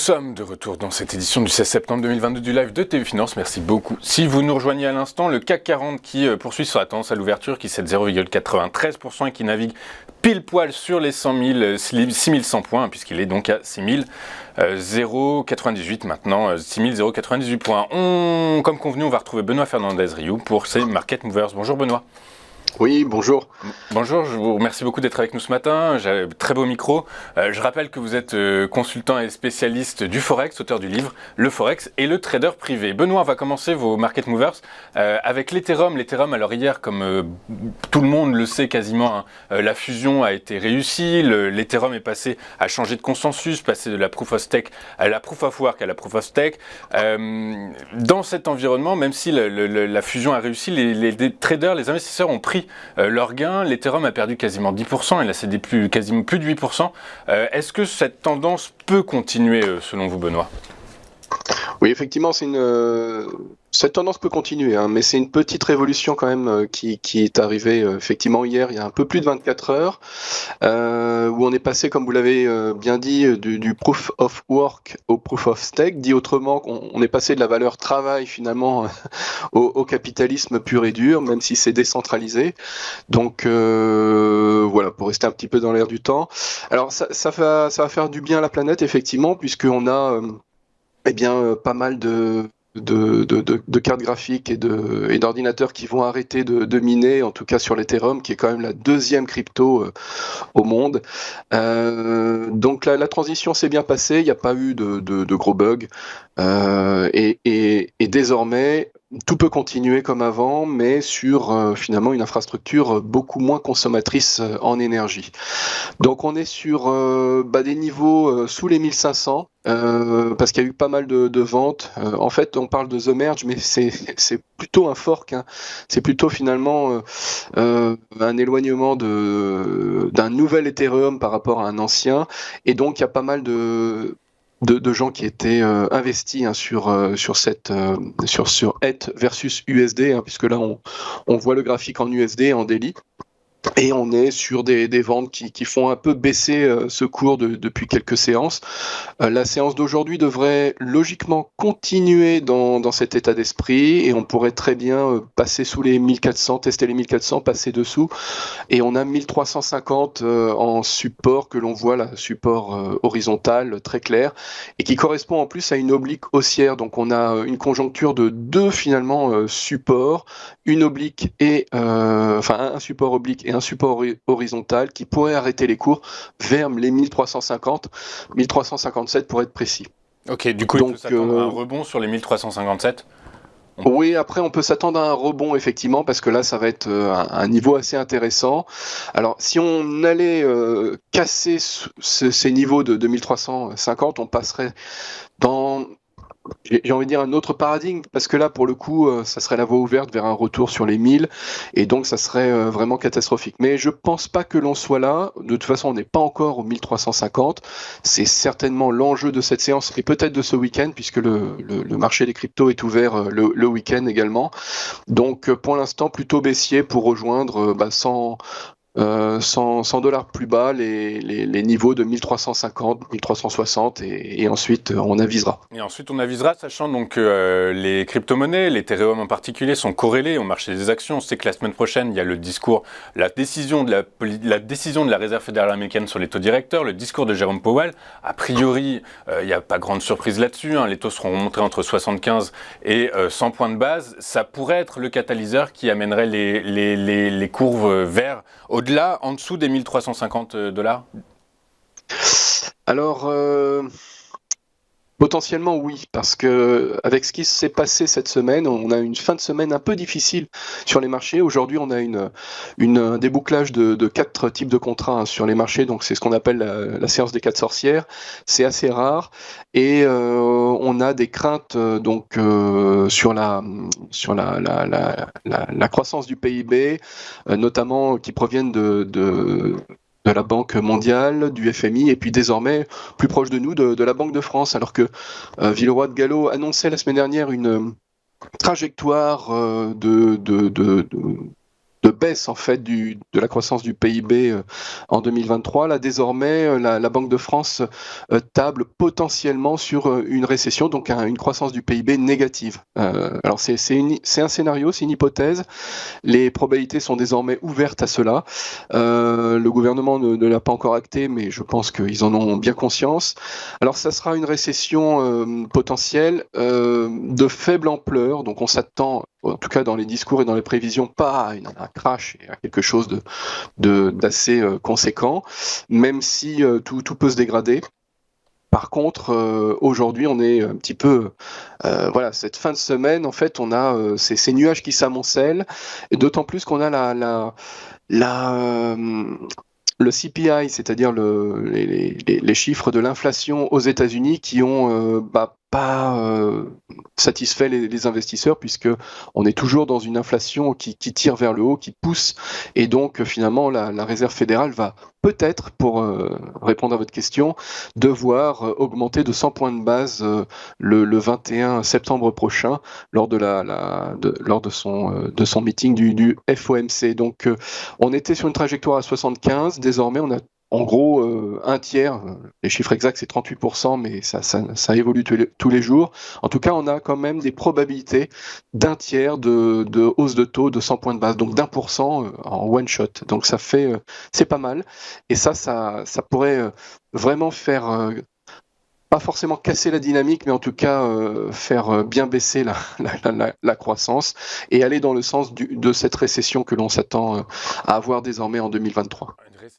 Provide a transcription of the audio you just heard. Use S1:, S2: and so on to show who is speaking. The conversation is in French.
S1: sommes de retour dans cette édition du 16 septembre 2022 du live de TV Finance. Merci beaucoup. Si vous nous rejoignez à l'instant, le CAC 40 qui poursuit sur la tendance à l'ouverture, qui cède 0,93% et qui navigue pile poil sur les 6100 points, puisqu'il est donc à 6098 maintenant, 6098 points. Comme convenu, on va retrouver Benoît Fernandez-Rioux pour ses Market Movers. Bonjour Benoît.
S2: Oui, bonjour.
S1: Bonjour, je vous remercie beaucoup d'être avec nous ce matin. J'ai un très beau micro. Je rappelle que vous êtes consultant et spécialiste du Forex, auteur du livre Le Forex et le trader privé. Benoît, on va commencer vos Market Movers avec l'Ethereum. L'Ethereum, alors hier, comme tout le monde le sait quasiment, la fusion a été réussie. L'Ethereum est passé à changer de consensus, passé de la Proof of Stake à la Proof of Work à la Proof of Stake. Dans cet environnement, même si la fusion a réussi, les traders, les investisseurs ont pris leurs gains. L'Ethereum a perdu quasiment 10%, il a cédé quasiment plus de 8%. Est-ce que cette tendance peut continuer selon vous, Benoît ?
S2: Oui, effectivement, cette tendance peut continuer, mais c'est une petite révolution quand même qui est arrivée effectivement hier, il y a un peu plus de 24 heures, où on est passé, comme vous l'avez bien dit, du Proof of Work au Proof of Stake. Dit autrement, on est passé de la valeur travail finalement au capitalisme pur et dur, même si c'est décentralisé. Donc voilà, pour rester un petit peu dans l'air du temps. Alors ça va faire du bien à la planète, effectivement, puisqu'on a pas mal de cartes graphiques et d'ordinateurs qui vont arrêter de miner, en tout cas sur l'Ethereum, qui est quand même la deuxième crypto au monde. Donc la transition s'est bien passée, il n'y a pas eu de gros bugs. Et désormais, tout peut continuer comme avant, mais sur finalement une infrastructure beaucoup moins consommatrice en énergie. Donc on est sur des niveaux sous les 1500, parce qu'il y a eu pas mal de ventes. En fait, on parle de The Merge, mais c'est plutôt un fork. C'est plutôt finalement un éloignement d'un nouvel Ethereum par rapport à un ancien. Et donc il y a pas mal de gens qui étaient investis sur ETH versus USD, puisque là on voit le graphique en USD en daily. Et on est sur des ventes qui font un peu baisser ce cours depuis quelques séances. La séance d'aujourd'hui devrait logiquement continuer dans cet état d'esprit, et on pourrait très bien passer sous les 1400, tester les 1400, passer dessous. Et on a 1350 en support que l'on voit là, support horizontal très clair, et qui correspond en plus à une oblique haussière. Donc on a une conjoncture de deux finalement supports, une oblique et un support oblique et un support horizontal qui pourrait arrêter les cours vers les 1350, 1357 pour être précis.
S1: Ok, du coup, il faut s'attendre à un rebond sur les 1357 ?
S2: Oui, après on peut s'attendre à un rebond effectivement, parce que là ça va être un niveau assez intéressant. Alors si on allait casser ces niveaux de 1350, on passerait dans, j'ai envie de dire, un autre paradigme, parce que là pour le coup ça serait la voie ouverte vers un retour sur les 1000, et donc ça serait vraiment catastrophique. Mais je pense pas que l'on soit là. De toute façon on n'est pas encore au 1350. C'est certainement l'enjeu de cette séance et peut-être de ce week-end, puisque le marché des cryptos est ouvert le week-end également. Donc pour l'instant plutôt baissier pour rejoindre 100 dollars plus bas les niveaux de 1350, 1360, et ensuite on avisera.
S1: Et ensuite on avisera, sachant donc que les crypto-monnaies, l'Ethereum en particulier, sont corrélées au marché des actions. On sait que la semaine prochaine, il y a le discours, la décision de la Réserve fédérale américaine sur les taux directeurs, le discours de Jérôme Powell. A priori, il n'y a pas grande surprise là-dessus, les taux seront montés entre 75 et 100 points de base. Ça pourrait être le catalyseur qui amènerait les courbes vers au-delà, en dessous des 1350 dollars ?
S2: Alors, potentiellement oui, parce que avec ce qui s'est passé cette semaine, on a une fin de semaine un peu difficile sur les marchés. Aujourd'hui, on a un débouclage de 4 types de contrats sur les marchés, donc c'est ce qu'on appelle la séance des 4 sorcières. C'est assez rare, et on a des craintes sur la croissance du PIB, notamment qui proviennent de la Banque mondiale, du FMI, et puis désormais, plus proche de nous, de la Banque de France, alors que Villeroy de Galhau annonçait la semaine dernière une trajectoire de baisse en fait de la croissance du PIB en 2023. Là, désormais, la Banque de France table potentiellement sur une récession, donc une croissance du PIB négative. Alors c'est un scénario, c'est une hypothèse. Les probabilités sont désormais ouvertes à cela. Le gouvernement ne l'a pas encore acté, mais je pense qu'ils en ont bien conscience. Alors ça sera une récession potentielle de faible ampleur, donc on s'attend, en tout cas dans les discours et dans les prévisions, pas à un crash et à quelque chose d'assez conséquent, même si tout peut se dégrader. Par contre, aujourd'hui, on est un petit peu, voilà, cette fin de semaine, en fait, on a ces nuages qui s'amoncellent, et d'autant plus qu'on a le CPI, c'est-à-dire les chiffres de l'inflation aux États-Unis qui ont pas satisfait les investisseurs, puisque on est toujours dans une inflation qui tire vers le haut, qui pousse, et donc finalement la Réserve fédérale va peut-être, pour répondre à votre question, devoir augmenter de 100 points de base le 21 septembre prochain lors de son meeting du FOMC. Donc on était sur une trajectoire à 75, désormais on a en gros un tiers, les chiffres exacts c'est 38%, mais ça évolue tous les jours. En tout cas, on a quand même des probabilités d'un tiers de hausse de taux de 100 points de base, donc d'1% en one shot. Donc ça fait, c'est pas mal. Et ça pourrait vraiment faire, pas forcément casser la dynamique, mais en tout cas faire bien baisser la croissance et aller dans le sens de cette récession que l'on s'attend à avoir désormais en 2023.